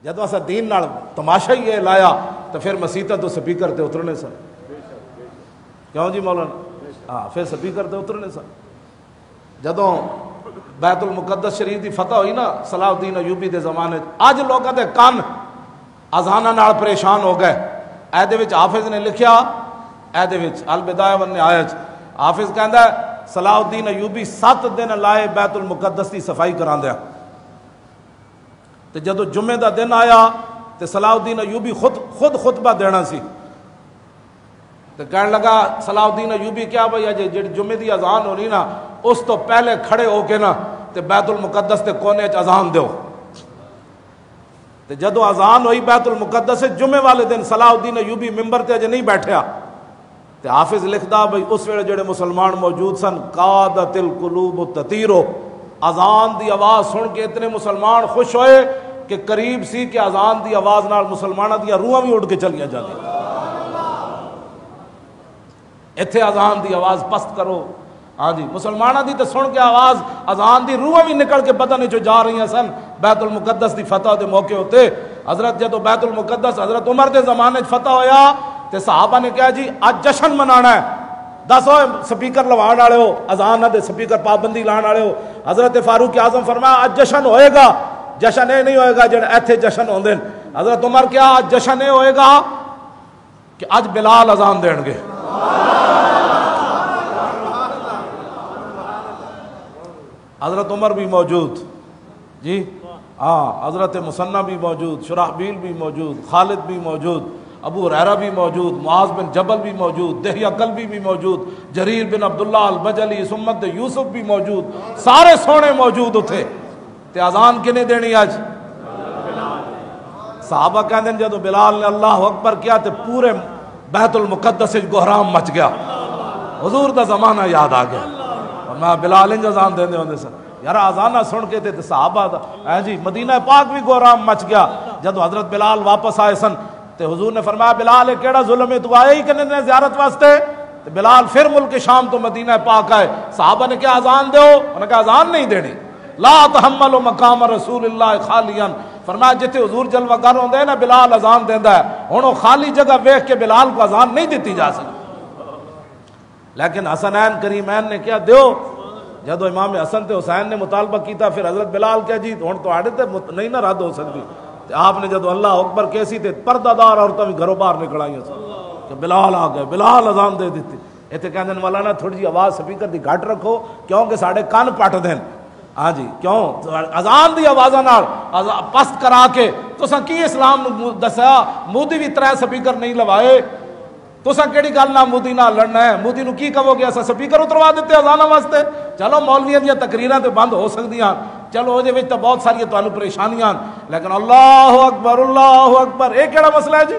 جدو اسا دین نال تماشا ہی یہ لایا تو پھر مسیطہ تو سپیکر تے اترنے سن، کیوں جی مولانا؟ ہاں پھر سپیکر تے اترنے سن۔ جدوں بیت المقدس شریف دی فتح ہوئی نا صلاح الدین ایوبی دے زمانے، اج لوگوں دے کان اذاناں نال پریشان ہو گئے۔ اے وچ حافظ نے لکھیا، اے وچ البدایہ والنہایہ حافظ کہندا ہے صلاح الدین ایوبی 7 دن لائے بیت المقدس دی صفائی کراندیا، تے جدو جمعے دا دن آیا تے صلاح الدین ایوبی خود خطبہ دینا سی، تے کہنے لگا صلاح الدین ایوبی کیا بھئی اج جڑی جمعے دی اذان ہونی نا اس تو پہلے کھڑے ہو کے نا تے بیت المقدس تے کونے وچ اذان دیو۔ تے جدو اذان ہوئی بیت المقدس جمعے والے دن صلاح الدین ایوبی ممبر تے اجے نہیں بیٹھیا، تے حافظ لکھدا بھئی اس ویلے جڑے مسلمان موجود سن قادت القلوب تطیرو، اذان دی آواز سن کے اتنے مسلمان خوش ہوئے کہ قریب سی کہ اذان دی آواز نال مسلماناں دی روحاں بھی اڑ کے چلیاں جاندی۔ ایتھے اذان دی آواز پست کرو، ہاں جی مسلماناں دی تے سن کے آواز اذان دی روحاں بھی نکل کے بدن وچ جا رہی سن۔ بیت المقدس دی فتح دے موقع ہوتے حضرت جدو بیت المقدس حضرت عمر دے زمانے فتح ہویا تے صحابہ نے کہا جی اج جشن منانا ہے، دسو سپیکر لوان والے ہو، اذان دے سپیکر پابندی لان والے ہو۔ حضرت فاروق اعظم فرمایا اج جشن ہوئے گا، جشن یہ نہیں ہوئے گا جڑے ایتھے جشن ہوندے۔ حضرت عمر کیا اج جشن یہ ہوئے گا کہ اج بلال اذان دین گے۔ حضرت عمر بھی موجود، جی ہاں حضرت مثنی بھی موجود، شرحبیل بھی موجود، خالد بھی موجود، ابو ہریرہ بھی موجود، معاذ بن جبل بھی موجود، دہیہ کلبی بھی موجود، جریر بن عبداللہ البجلی، سمت یوسف بھی موجود، سارے سونے موجود تھے۔ تے اذان کنے دینی آج؟ صحابہ کہندے جدو بلال نے اللہ اکبر کیا تے پورے بیت المقدس گہرام مچ گیا، حضور دا زمانہ یاد آ گیا۔ اور میں بلال انج اذان دیندے ہوندے سن یار، اذانہ سن کے تے صحابہ دا جی مدینہ پاک بھی گہرام مچ گیا۔ جدو حضرت بلال واپس آئے سن تے حضور نے فرمایا بلال کیڑا ظلم ہے، تو آئے ہی کنے نے زیارت واسطے؟ تے بلال پھر ملک شام تو مدینہ پاک آئے۔ صحابہ نے کیا اذان دیو؟ انہوں نے کہا اذان نہیں دینی، لا تحملوا مقام رسول اللہ خالیا۔ فرمایا جتھے حضور جلوہ گر ہوندے نا بلال اذان دیندا ہے، ہن او خالی جگہ ویکھ کے بلال کو اذان نہیں دیتی جا سکتی۔ لیکن حسنین کریمین نے کیا دیو؟ جدو امام حسن تے حسین نے مطالبہ کیتا پھر حضرت بلال کیا جی ہن تواڈے تے نہیں نہ رد ہو سکتی۔ آپ نے جدو اللہ اکبر کیسی تے پردہ دار عورتاں بھی گھروں باہر نکل آئیں کہ بلال آ گئے، بلال اذان دے دیتی۔ ایتھے کہندے نے مولانا تھوڑی جی آواز سپیکر دی گھٹ رکھو کیونکہ ساڈے کان پٹ دین۔ ہاں جی کیوں اذان دی آوازاں نال پست کرا کے تساں کی اسلام نو دسیا؟ مودی بھی 3 سپیکر نہیں لوائے، تساں کیڑی گل نہ مودی نال لڑنا ہے؟ مودی نو کی کہو گے اساں سپیکر اتروا دیتے اذاناں واسطے؟ چلو مولویاں دیاں تقریراں تے بند ہو سکدیاں، چلو وہ بہت ساری تمہیں پریشانیاں، لیکن اللہ اکبر یہ کہڑا مسئلہ ہے جی؟